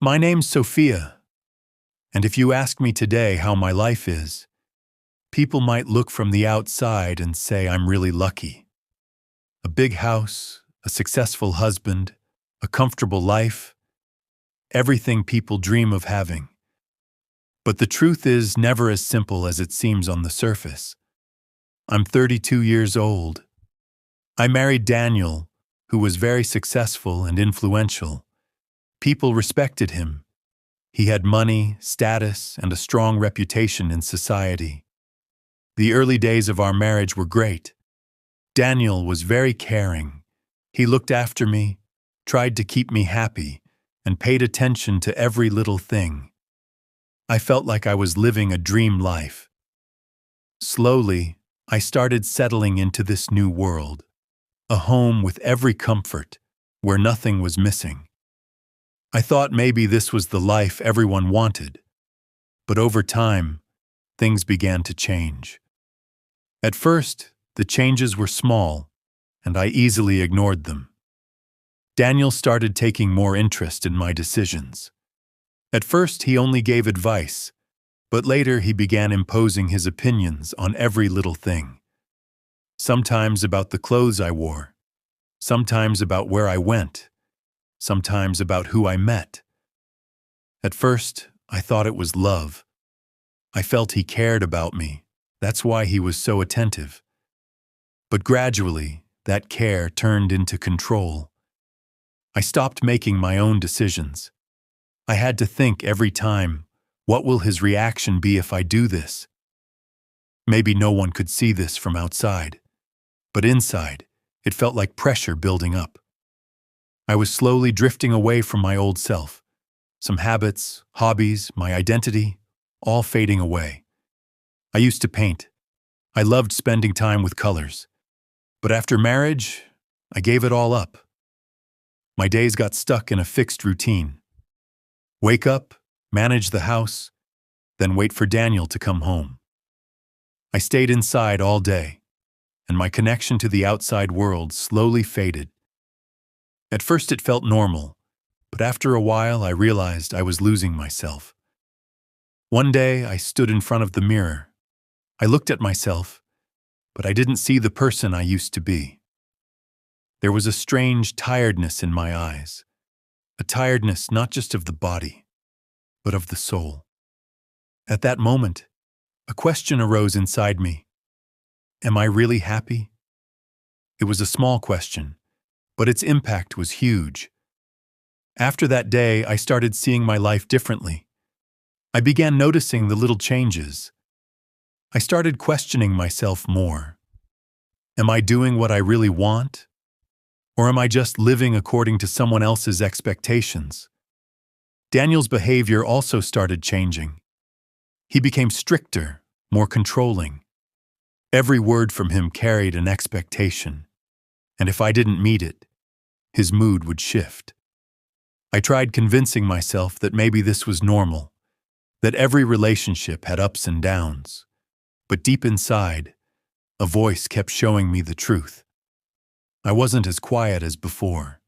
My name's Sophia, and if you ask me today how my life is, people might look from the outside and say I'm really lucky. A big house, a successful husband, a comfortable life, everything people dream of having. But the truth is never as simple as it seems on the surface. I'm 32 years old. I married Daniel, who was very successful and influential. People respected him. He had money, status, and a strong reputation in society. The early days of our marriage were great. Daniel was very caring. He looked after me, tried to keep me happy, and paid attention to every little thing. I felt like I was living a dream life. Slowly, I started settling into this new world, a home with every comfort, where nothing was missing. I thought maybe this was the life everyone wanted, but over time, things began to change. At first, the changes were small, and I easily ignored them. Daniel started taking more interest in my decisions. At first, he only gave advice, but later he began imposing his opinions on every little thing. Sometimes about the clothes I wore, sometimes about where I went, sometimes about who I met. At first, I thought it was love. I felt he cared about me. That's why he was so attentive. But gradually, that care turned into control. I stopped making my own decisions. I had to think every time, what will his reaction be if I do this? Maybe no one could see this from outside, but inside, it felt like pressure building up. I was slowly drifting away from my old self. Some habits, hobbies, my identity, all fading away. I used to paint. I loved spending time with colors. But after marriage, I gave it all up. My days got stuck in a fixed routine. Wake up, manage the house, then wait for Daniel to come home. I stayed inside all day, and my connection to the outside world slowly faded. At first it felt normal, but after a while I realized I was losing myself. One day I stood in front of the mirror. I looked at myself, but I didn't see the person I used to be. There was a strange tiredness in my eyes, a tiredness not just of the body, but of the soul. At that moment, a question arose inside me. Am I really happy? It was a small question, but its impact was huge. After that day, I started seeing my life differently. I began noticing the little changes. I started questioning myself more. Am I doing what I really want? Or am I just living according to someone else's expectations? Daniel's behavior also started changing. He became stricter, more controlling. Every word from him carried an expectation, and if I didn't meet it, his mood would shift. I tried convincing myself that maybe this was normal, that every relationship had ups and downs. But deep inside, a voice kept showing me the truth. I wasn't as quiet as before.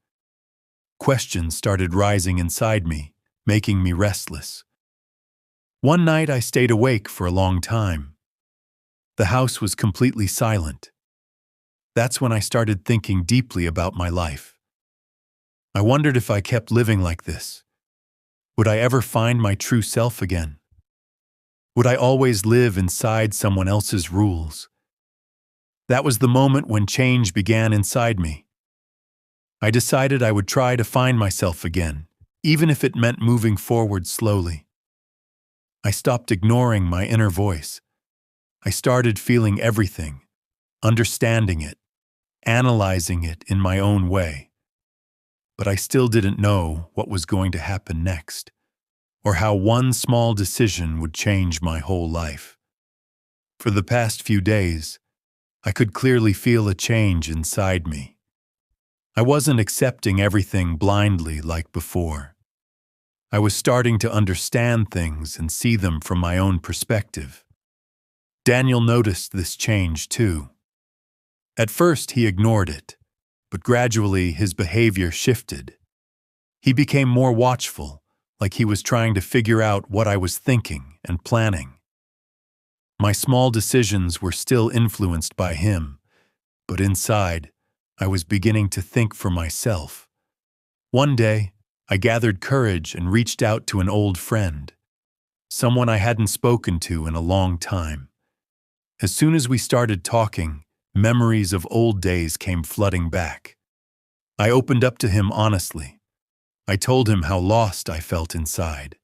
Questions started rising inside me, making me restless. One night I stayed awake for a long time. The house was completely silent. That's when I started thinking deeply about my life. I wondered if I kept living like this, would I ever find my true self again? Would I always live inside someone else's rules? That was the moment when change began inside me. I decided I would try to find myself again, even if it meant moving forward slowly. I stopped ignoring my inner voice. I started feeling everything, understanding it, analyzing it in my own way. But I still didn't know what was going to happen next, or how one small decision would change my whole life. For the past few days, I could clearly feel a change inside me. I wasn't accepting everything blindly like before. I was starting to understand things and see them from my own perspective. Daniel noticed this change too. At first he ignored it, but gradually his behavior shifted. He became more watchful, like he was trying to figure out what I was thinking and planning. My small decisions were still influenced by him, but inside, I was beginning to think for myself. One day, I gathered courage and reached out to an old friend, someone I hadn't spoken to in a long time. As soon as we started talking, memories of old days came flooding back. I opened up to him honestly. I told him how lost I felt inside.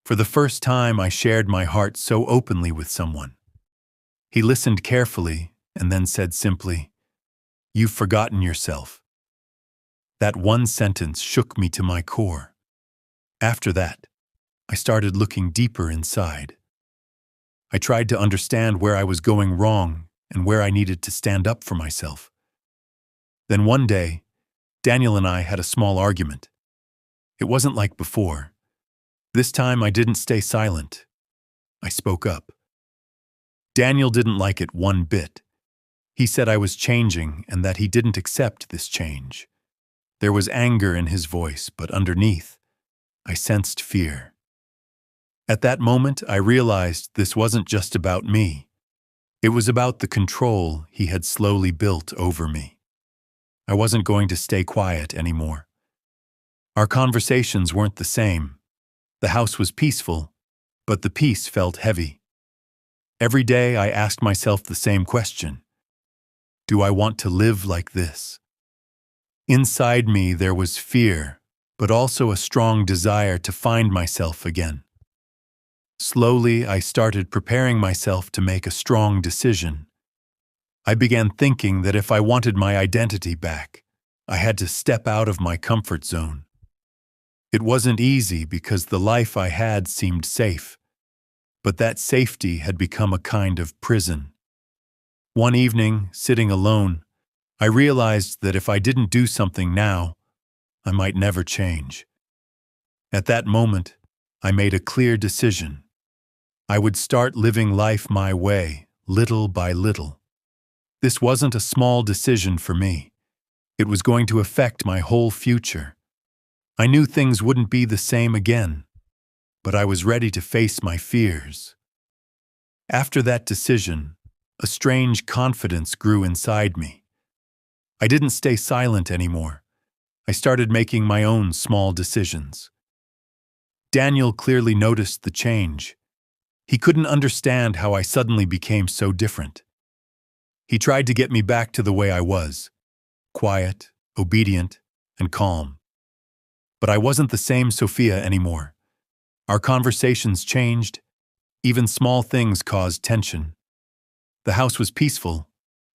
For the first time, I shared my heart so openly with someone. He listened carefully and then said simply, "You've forgotten yourself." That one sentence shook me to my core. After that, I started looking deeper inside. I tried to understand where I was going wrong and where I needed to stand up for myself. Then one day, Daniel and I had a small argument. It wasn't like before. This time I didn't stay silent. I spoke up. Daniel didn't like it one bit. He said I was changing and that he didn't accept this change. There was anger in his voice, but underneath, I sensed fear. At that moment, I realized this wasn't just about me. It was about the control he had slowly built over me. I wasn't going to stay quiet anymore. Our conversations weren't the same. The house was peaceful, but the peace felt heavy. Every day I asked myself the same question. Do I want to live like this? Inside me there was fear, but also a strong desire to find myself again. Slowly, I started preparing myself to make a strong decision. I began thinking that if I wanted my identity back, I had to step out of my comfort zone. It wasn't easy because the life I had seemed safe, but that safety had become a kind of prison. One evening, sitting alone, I realized that if I didn't do something now, I might never change. At that moment, I made a clear decision. I would start living life my way, little by little. This wasn't a small decision for me. It was going to affect my whole future. I knew things wouldn't be the same again, but I was ready to face my fears. After that decision, a strange confidence grew inside me. I didn't stay silent anymore. I started making my own small decisions. Daniel clearly noticed the change. He couldn't understand how I suddenly became so different. He tried to get me back to the way I was, quiet, obedient, and calm. But I wasn't the same Sophia anymore. Our conversations changed. Even small things caused tension. The house was peaceful,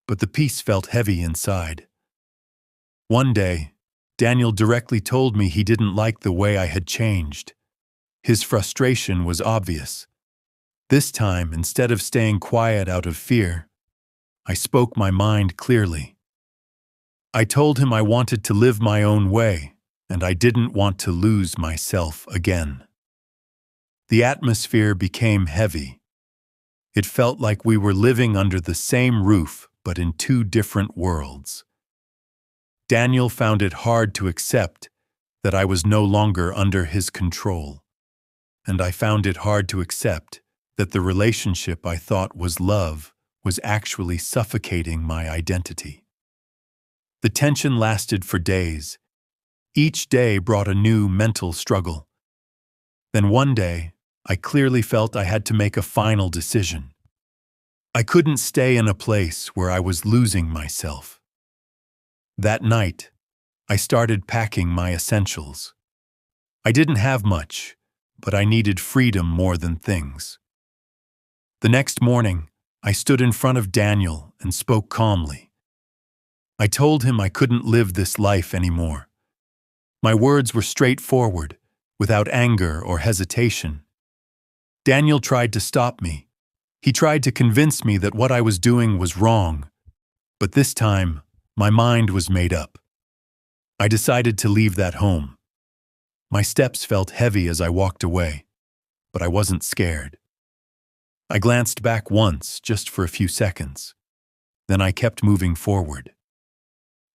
but the peace felt heavy inside. One day, Daniel directly told me he didn't like the way I had changed. His frustration was obvious. This time, instead of staying quiet out of fear, I spoke my mind clearly. I told him I wanted to live my own way, and I didn't want to lose myself again. The atmosphere became heavy. It felt like we were living under the same roof, but in two different worlds. Daniel found it hard to accept that I was no longer under his control, and I found it hard to accept that the relationship I thought was love was actually suffocating my identity. The tension lasted for days. Each day brought a new mental struggle. Then one day, I clearly felt I had to make a final decision. I couldn't stay in a place where I was losing myself. That night, I started packing my essentials. I didn't have much, but I needed freedom more than things. The next morning, I stood in front of Daniel and spoke calmly. I told him I couldn't live this life anymore. My words were straightforward, without anger or hesitation. Daniel tried to stop me. He tried to convince me that what I was doing was wrong. But this time, my mind was made up. I decided to leave that home. My steps felt heavy as I walked away, but I wasn't scared. I glanced back once, just for a few seconds. Then I kept moving forward.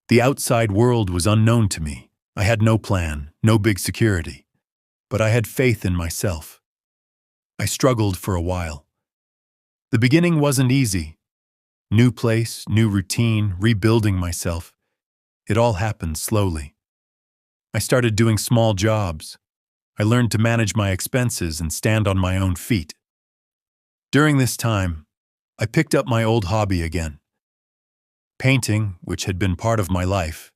The outside world was unknown to me. I had no plan, no big security. but I had faith in myself. I struggled for a while. The beginning wasn't easy. New place, new routine, rebuilding myself. It all happened slowly. I started doing small jobs. I learned to manage my expenses and stand on my own feet. During this time, I picked up my old hobby again. Painting, which had been part of my life,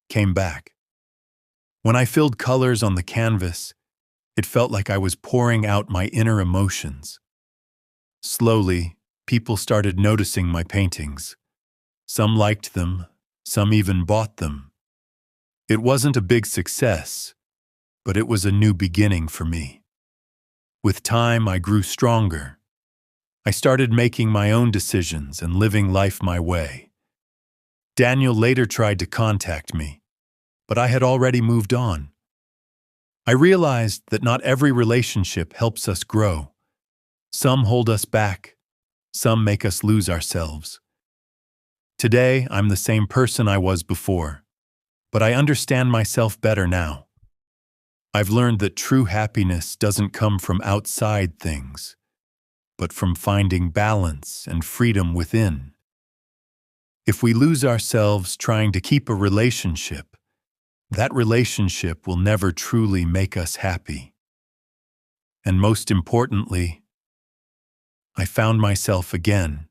came back. When I filled colors on the canvas, it felt like I was pouring out my inner emotions. Slowly, people started noticing my paintings. Some liked them, some even bought them. It wasn't a big success, but it was a new beginning for me. With time, I grew stronger. I started making my own decisions and living life my way. Daniel later tried to contact me, but I had already moved on. I realized that not every relationship helps us grow. Some hold us back, some make us lose ourselves. Today, I'm the same person I was before, but I understand myself better now. I've learned that true happiness doesn't come from outside things, but from finding balance and freedom within. If we lose ourselves trying to keep a relationship, that relationship will never truly make us happy. And most importantly, I found myself again,